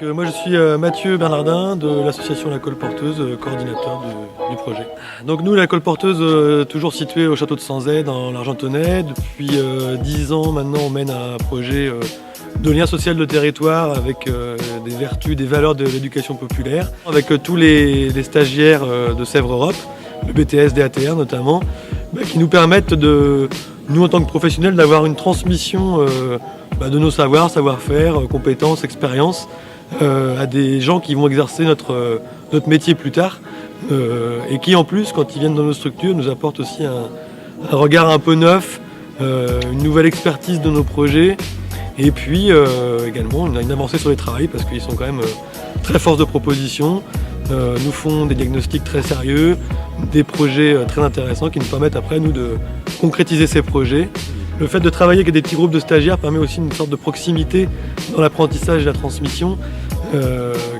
Moi je suis Mathieu Bernardin de l'association La Colporteuse, coordinateur du projet. Donc nous, La Colporteuse, toujours située au château de Sanzay dans l'Argentonnais. Depuis 10 ans maintenant, on mène un projet de lien social de territoire avec des vertus, des valeurs de l'éducation populaire, avec tous les stagiaires de Sèvres Europe, le BTS DATR notamment, qui nous permettent nous en tant que professionnels d'avoir une transmission de nos savoirs, savoir-faire, compétences, expériences à des gens qui vont exercer notre métier plus tard et qui en plus, quand ils viennent dans nos structures, nous apportent aussi un regard un peu neuf, une nouvelle expertise de nos projets et puis également une avancée sur les travails parce qu'ils sont quand même très force de proposition, nous font des diagnostics très sérieux, des projets très intéressants qui nous permettent après nous de concrétiser ces projets. Le fait de travailler avec des petits groupes de stagiaires permet aussi une sorte de proximité dans l'apprentissage et la transmission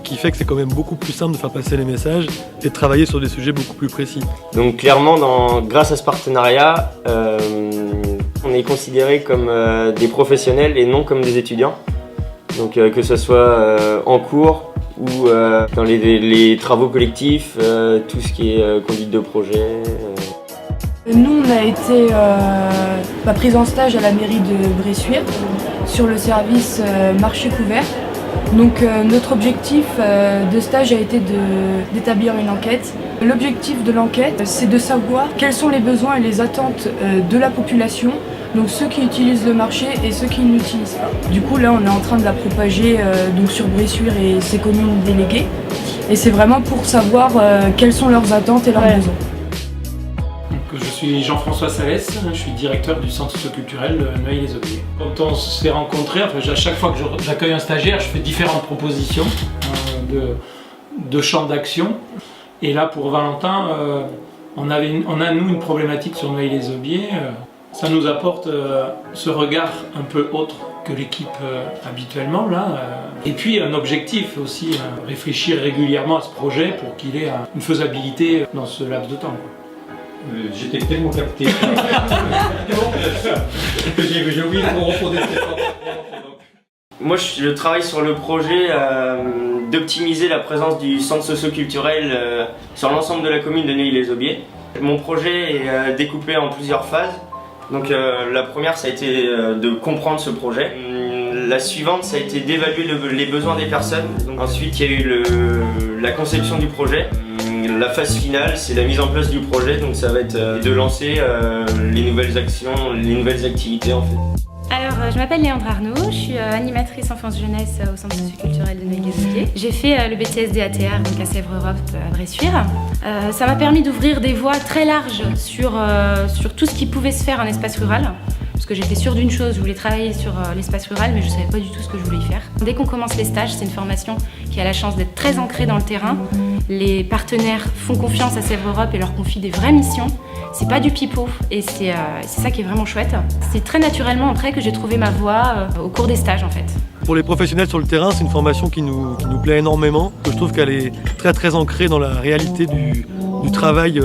qui fait que c'est quand même beaucoup plus simple de faire passer les messages et de travailler sur des sujets beaucoup plus précis. Donc clairement, grâce à ce partenariat, on est considérés comme des professionnels et non comme des étudiants. Donc que ce soit en cours ou dans les travaux collectifs, tout ce qui est conduite de projet. Nous, on a été pris en stage à la mairie de Bressuire sur le service marché couvert. Donc notre objectif de stage a été d'établir une enquête. L'objectif de l'enquête, c'est de savoir quels sont les besoins et les attentes de la population, donc ceux qui utilisent le marché et ceux qui ne l'utilisent pas. Du coup là, on est en train de la propager donc sur Bressuire et ses communes déléguées. Et c'est vraiment pour savoir quelles sont leurs attentes et leurs besoins. Je suis Jean-François Salès, je suis directeur du centre socioculturel Noailles-les-Aubiers. Quand on s'est rencontrés, à chaque fois que j'accueille un stagiaire, je fais différentes propositions de champs d'action. Et là, pour Valentin, on a nous une problématique sur Noailles-les-Aubiers. Ça nous apporte ce regard un peu autre que l'équipe habituellement là. Et puis un objectif aussi, réfléchir régulièrement à ce projet pour qu'il ait une faisabilité dans ce laps de temps. J'étais tellement capté. J'ai oublié de répondre. Moi, je travaille sur le projet d'optimiser la présence du centre socio-culturel sur l'ensemble de la commune de Noailles-les-Aubiers. Mon projet est découpé en plusieurs phases. Donc la première, ça a été de comprendre ce projet. La suivante, ça a été d'évaluer les besoins des personnes. Donc, ensuite, il y a eu la conception du projet. La phase finale, c'est la mise en place du projet. Donc ça va être de lancer les nouvelles actions, les nouvelles activités en fait. Alors, je m'appelle Léandre Arnaud, je suis animatrice enfance-jeunesse au centre socioculturel de Noailles-les-Aubiers. J'ai fait le BTS DATR donc à Sèvres Europe à Bressuire. Ça m'a permis d'ouvrir des voies très larges sur tout ce qui pouvait se faire en espace rural. Parce que j'étais sûre d'une chose, je voulais travailler sur l'espace rural, mais je ne savais pas du tout ce que je voulais y faire. Dès qu'on commence les stages, c'est une formation qui a la chance d'être très ancrée dans le terrain. Les partenaires font confiance à Sèvres Europe et leur confient des vraies missions. C'est pas du pipeau et c'est ça qui est vraiment chouette. C'est très naturellement après que j'ai trouvé ma voie au cours des stages en fait. Pour les professionnels sur le terrain, c'est une formation qui nous plaît énormément. Je trouve qu'elle est très très ancrée dans la réalité du travail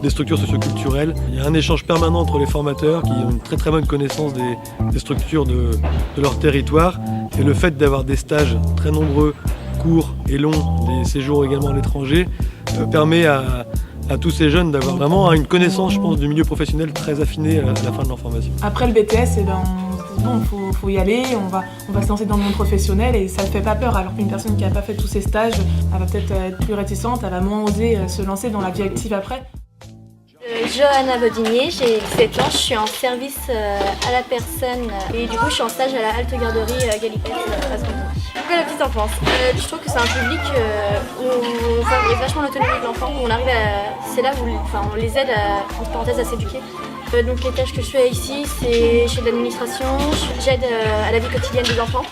des structures socioculturelles. Il y a un échange permanent entre les formateurs qui ont une très très bonne connaissance des structures de leur territoire. Et le fait d'avoir des stages très nombreux, courts et longs, des séjours également à l'étranger, permet à tous ces jeunes d'avoir vraiment une connaissance, je pense, du milieu professionnel très affinée à la fin de leur formation. Après le BTS, faut y aller, on va se lancer dans le monde professionnel et ça ne fait pas peur. Alors qu'une personne qui n'a pas fait tous ses stages, elle va peut-être être plus réticente, elle va moins oser se lancer dans la vie active après. Johanna Bodinier, j'ai 17 ans, je suis en service à la personne et du coup je suis en stage à la halte garderie Galipette à Spontané. Pourquoi la petite enfance Je trouve que c'est un public où on favorise vachement l'autonomie de l'enfant, où on arrive c'est là où on les aide entre parenthèses à s'éduquer. Donc les tâches que je fais ici, c'est chez l'administration, j'aide à la vie quotidienne des enfants,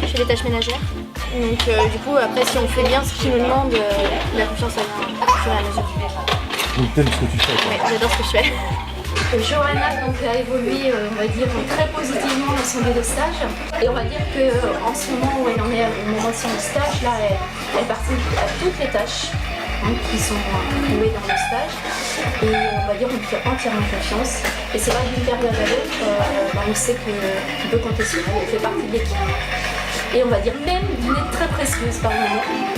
je fais des tâches ménagères. Donc du coup après si on fait bien ce qu'ils nous demandent, la confiance elle vient au fur et à mesure. Donc t'aimes ce que tu fais quoi. Oui, j'adore ce que je fais. Johanna donc, a évolué on va dire, très positivement dans son lieu de stage. Et on va dire qu'en ce moment où elle en est au moment de son stage, là, elle participe à toutes les tâches qui sont trouvées dans le stage. Et on va dire qu'on lui fait entièrement confiance. Et c'est vrai que d'une période à l'autre, on sait qu'il peut compter sur elle, elle fait partie de l'équipe. et on va dire même d'une aide très précieuse par moment.